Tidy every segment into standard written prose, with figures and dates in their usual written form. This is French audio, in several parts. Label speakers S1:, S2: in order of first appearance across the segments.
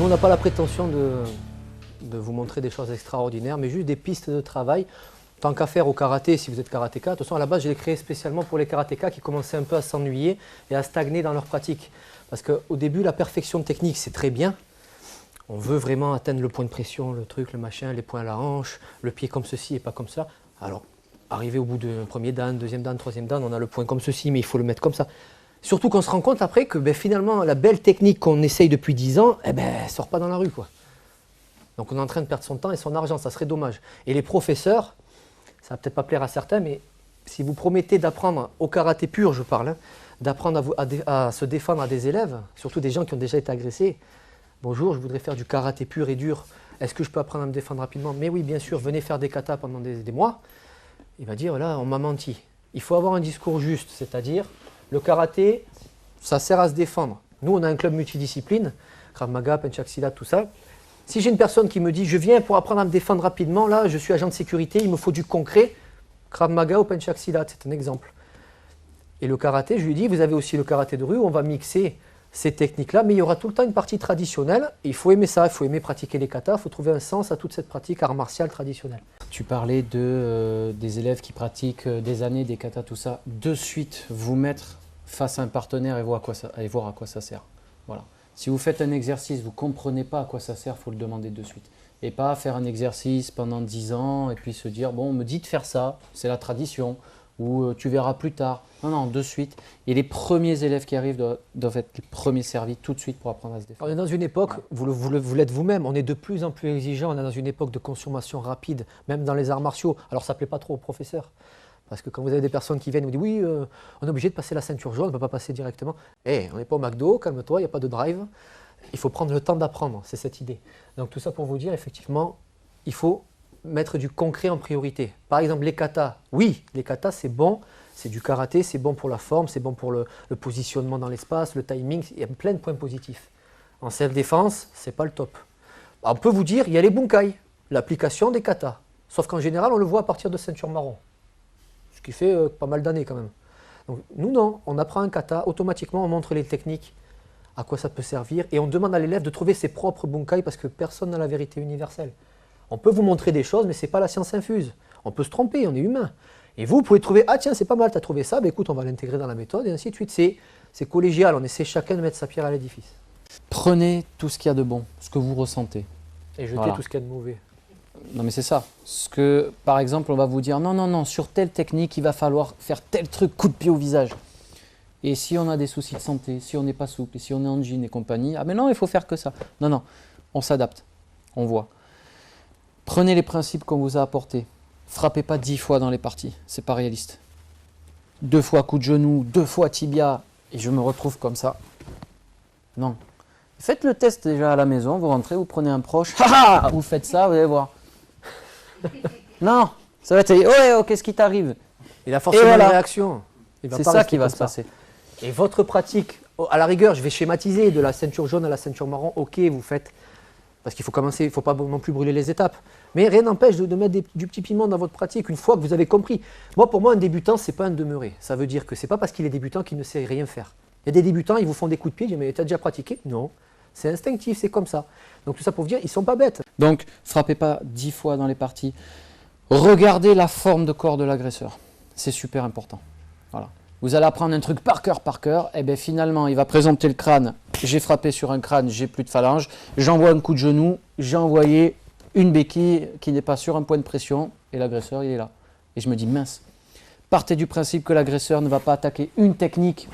S1: Nous, on n'a pas la prétention de vous montrer des choses extraordinaires, mais juste des pistes de travail. Tant qu'à faire au karaté, si vous êtes karatéka, de toute façon, à la base, je l'ai créé spécialement pour les karatékas qui commençaient un peu à s'ennuyer et à stagner dans leur pratique. Parce qu'au début, la perfection technique, c'est très bien. On veut vraiment atteindre le point de pression, le truc, le machin, les points à la hanche, le pied comme ceci et pas comme ça. Alors, arrivé au bout d'un premier dan, deuxième dan, troisième dan, on a le point comme ceci, mais il faut le mettre comme ça. Surtout qu'on se rend compte après que finalement, la belle technique qu'on essaye depuis 10 ans, elle ne sort pas dans la rue, quoi. Donc on est en train de perdre son temps et son argent, ça serait dommage. Et les professeurs, ça va peut-être pas plaire à certains, mais si vous promettez d'apprendre au karaté pur, je parle, hein, d'apprendre à se défendre à des élèves, surtout des gens qui ont déjà été agressés. Bonjour, je voudrais faire du karaté pur et dur. Est-ce que je peux apprendre à me défendre rapidement? Mais oui, bien sûr, venez faire des katas pendant des mois. Il va dire, là, on m'a menti. Il faut avoir un discours juste, c'est-à-dire, le karaté, ça sert à se défendre. Nous, on a un club multidiscipline, Krav Maga, Penchak Silat, tout ça. Si j'ai une personne qui me dit, je viens pour apprendre à me défendre rapidement, là, je suis agent de sécurité, il me faut du concret, Krav Maga ou Penchak Silat, c'est un exemple. Et le karaté, je lui dis, vous avez aussi le karaté de rue, on va mixer ces techniques-là, mais il y aura tout le temps une partie traditionnelle. Et il faut aimer ça, il faut aimer pratiquer les katas, il faut trouver un sens à toute cette pratique art martial traditionnelle.
S2: Tu parlais des élèves qui pratiquent des années, des katas, tout ça. De suite, vous mettre face à un partenaire et voir à quoi ça sert. Voilà. Si vous faites un exercice, vous ne comprenez pas à quoi ça sert, il faut le demander de suite. Et pas faire un exercice pendant 10 ans et puis se dire, bon, on me dit de faire ça, c'est la tradition, ou tu verras plus tard. Non, non, de suite. Et les premiers élèves qui arrivent doivent être les premiers servis tout de suite pour apprendre à se défendre.
S1: On est dans une époque, vous l'êtes vous-même, on est de plus en plus exigeant, on est dans une époque de consommation rapide, même dans les arts martiaux. Alors ça ne plaît pas trop aux professeurs. Parce que quand vous avez des personnes qui viennent vous disent oui, on est obligé de passer la ceinture jaune, on ne peut pas passer directement. On n'est pas au McDo, calme-toi, il n'y a pas de drive. Il faut prendre le temps d'apprendre, c'est cette idée. Donc tout ça pour vous dire, effectivement, il faut mettre du concret en priorité. Par exemple, les katas. Oui, les katas, c'est bon, c'est du karaté, c'est bon pour la forme, c'est bon pour le positionnement dans l'espace, le timing, il y a plein de points positifs. En self-défense, c'est pas le top. On peut vous dire, il y a les bunkai, l'application des katas. Sauf qu'en général, on le voit à partir de ceinture marron. Ce qui fait pas mal d'années quand même. Donc, nous, non, on apprend un kata, automatiquement, on montre les techniques, à quoi ça peut servir, et on demande à l'élève de trouver ses propres bunkai parce que personne n'a la vérité universelle. On peut vous montrer des choses, mais ce n'est pas la science infuse. On peut se tromper, on est humain. Et vous pouvez trouver, ah tiens, c'est pas mal, tu as trouvé ça, ben écoute, on va l'intégrer dans la méthode, et ainsi de suite. C'est collégial, on essaie chacun de mettre sa pierre à l'édifice.
S2: Prenez tout ce qu'il y a de bon, ce que vous ressentez.
S1: Et jetez tout ce qu'il y a de mauvais.
S2: Non mais c'est ça. Ce que, par exemple, on va vous dire, non, non, non, sur telle technique, il va falloir faire tel truc, coup de pied au visage. Et si on a des soucis de santé, si on n'est pas souple, et si on est en jean et compagnie, ah mais non, il faut faire que ça. Non, non, on s'adapte, on voit. Prenez les principes qu'on vous a apportés. Frappez pas 10 fois dans les parties, c'est pas réaliste. 2 fois coup de genou, 2 fois tibia, et je me retrouve comme ça. Non. Faites le test déjà à la maison, vous rentrez, vous prenez un proche, vous faites ça, vous allez voir. Non, ça va être, oh, qu'est-ce qui t'arrive?
S1: Il a forcément une réaction.
S2: C'est ça qui va se passer.
S1: Et votre pratique, à la rigueur, je vais schématiser, de la ceinture jaune à la ceinture marron, ok, vous faites, parce qu'il faut commencer, il ne faut pas non plus brûler les étapes. Mais rien n'empêche de mettre du petit piment dans votre pratique une fois que vous avez compris. Pour moi, un débutant, ce n'est pas un demeuré. Ça veut dire que ce n'est pas parce qu'il est débutant qu'il ne sait rien faire. Il y a des débutants, ils vous font des coups de pied, ils disent, mais tu as déjà pratiqué? Non, c'est instinctif, c'est comme ça. Donc tout ça pour vous dire, ils ne sont pas bêtes.
S2: Donc, frappez pas 10 fois dans les parties. Regardez la forme de corps de l'agresseur. C'est super important. Voilà. Vous allez apprendre un truc par cœur, et bien finalement, il va présenter le crâne. J'ai frappé sur un crâne, j'ai plus de phalange. J'envoie un coup de genou, j'ai envoyé une béquille qui n'est pas sur un point de pression, et l'agresseur, il est là. Et je me dis, mince, partez du principe que l'agresseur ne va pas attaquer une technique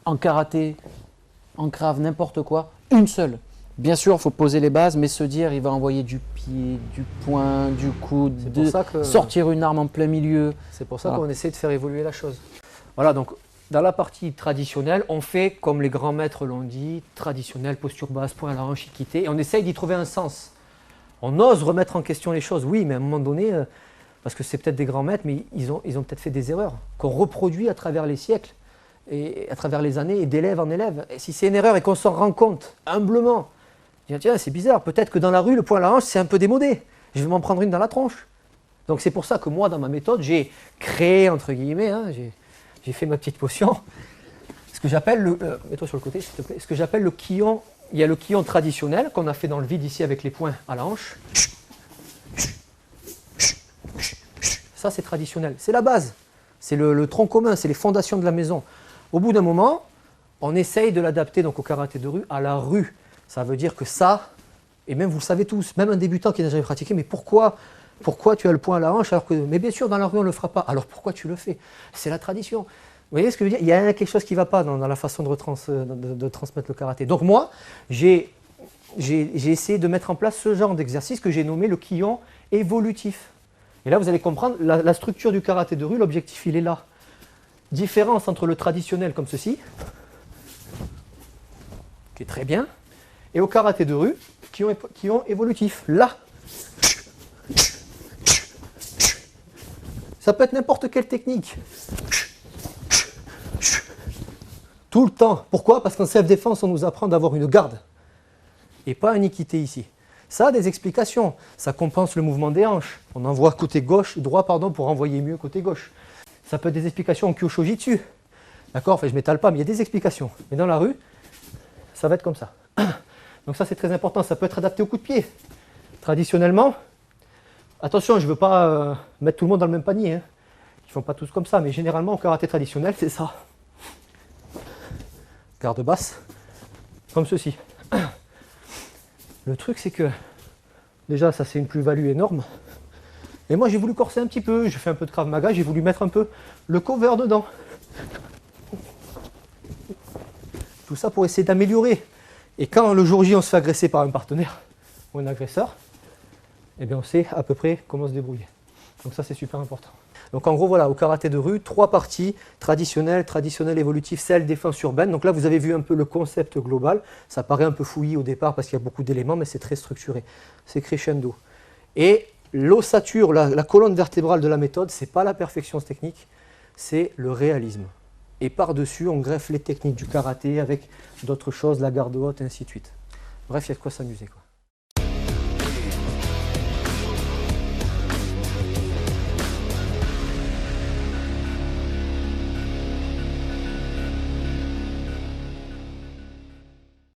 S2: en karaté, en krav, n'importe quoi, une seule. Bien sûr, il faut poser les bases, mais se dire, il va envoyer du pied, du poing, du coude, sortir une arme en plein milieu.
S1: C'est pour ça qu'on essaie de faire évoluer la chose. Voilà, donc dans la partie traditionnelle, on fait comme les grands maîtres l'ont dit, traditionnel, posture basse, point à la hanche, équité, et on essaye d'y trouver un sens. On ose remettre en question les choses, oui, mais à un moment donné, parce que c'est peut-être des grands maîtres, mais ils ont peut-être fait des erreurs qu'on reproduit à travers les siècles et à travers les années et d'élève en élève. Et si c'est une erreur et qu'on s'en rend compte humblement, tiens, c'est bizarre, peut-être que dans la rue, le point à la hanche, c'est un peu démodé. Je vais m'en prendre une dans la tronche. Donc c'est pour ça que moi, dans ma méthode, j'ai créé, entre guillemets, j'ai fait ma petite potion, ce que j'appelle le, mets-toi sur le côté s'il te plaît, ce que j'appelle le Kion il y a le kion traditionnel qu'on a fait dans le vide ici avec les poings à la hanche. Ça, c'est traditionnel. C'est la base. C'est le tronc commun, c'est les fondations de la maison. Au bout d'un moment, on essaye de l'adapter donc au karaté de rue à la rue. Ça veut dire que ça, et même vous le savez tous, même un débutant qui n'a jamais pratiqué, mais pourquoi tu as le poing à la hanche alors que, mais bien sûr, dans la rue, on ne le fera pas. Alors pourquoi tu le fais? C'est la tradition. Vous voyez ce que je veux dire? Il y a quelque chose qui ne va pas dans la façon de transmettre le karaté. Donc moi, j'ai essayé de mettre en place ce genre d'exercice que j'ai nommé le kion évolutif. Et là, vous allez comprendre, la structure du karaté de rue, l'objectif, il est là. Différence entre le traditionnel comme ceci, qui est très bien, et au karaté de rue, kion évolutif, là. Ça peut être n'importe quelle technique. Tout le temps. Pourquoi? Parce qu'en self-défense, on nous apprend d'avoir une garde et pas un équité ici. Ça a des explications. Ça compense le mouvement des hanches. On envoie côté gauche, droit pardon, pour envoyer mieux côté gauche. Ça peut être des explications en Kyosho-jitsu. D'accord? Enfin, je ne m'étale pas, mais il y a des explications. Mais dans la rue, ça va être comme ça. Donc ça, c'est très important. Ça peut être adapté au coup de pied. Traditionnellement, attention, je ne veux pas mettre tout le monde dans le même panier. Hein. Ils ne font pas tous comme ça, mais généralement, au karaté traditionnel, c'est ça. Garde basse, comme ceci. Le truc, c'est que, déjà, ça, c'est une plus-value énorme. Et moi, j'ai voulu corser un petit peu. J'ai fait un peu de Krav Maga, j'ai voulu mettre un peu le cover dedans. Tout ça pour essayer d'améliorer. Et quand le jour J, on se fait agresser par un partenaire ou un agresseur, eh bien, on sait à peu près comment se débrouiller. Donc ça, c'est super important. Donc en gros, voilà, au karaté de rue, 3 parties, traditionnel, évolutif, celle défense urbaine. Donc là, vous avez vu un peu le concept global. Ça paraît un peu fouillis au départ parce qu'il y a beaucoup d'éléments, mais c'est très structuré. C'est crescendo. Et l'ossature, la colonne vertébrale de la méthode, ce n'est pas la perfection technique, c'est le réalisme. Et par-dessus, on greffe les techniques du karaté avec d'autres choses, la garde haute, et ainsi de suite. Bref, il y a de quoi s'amuser, quoi.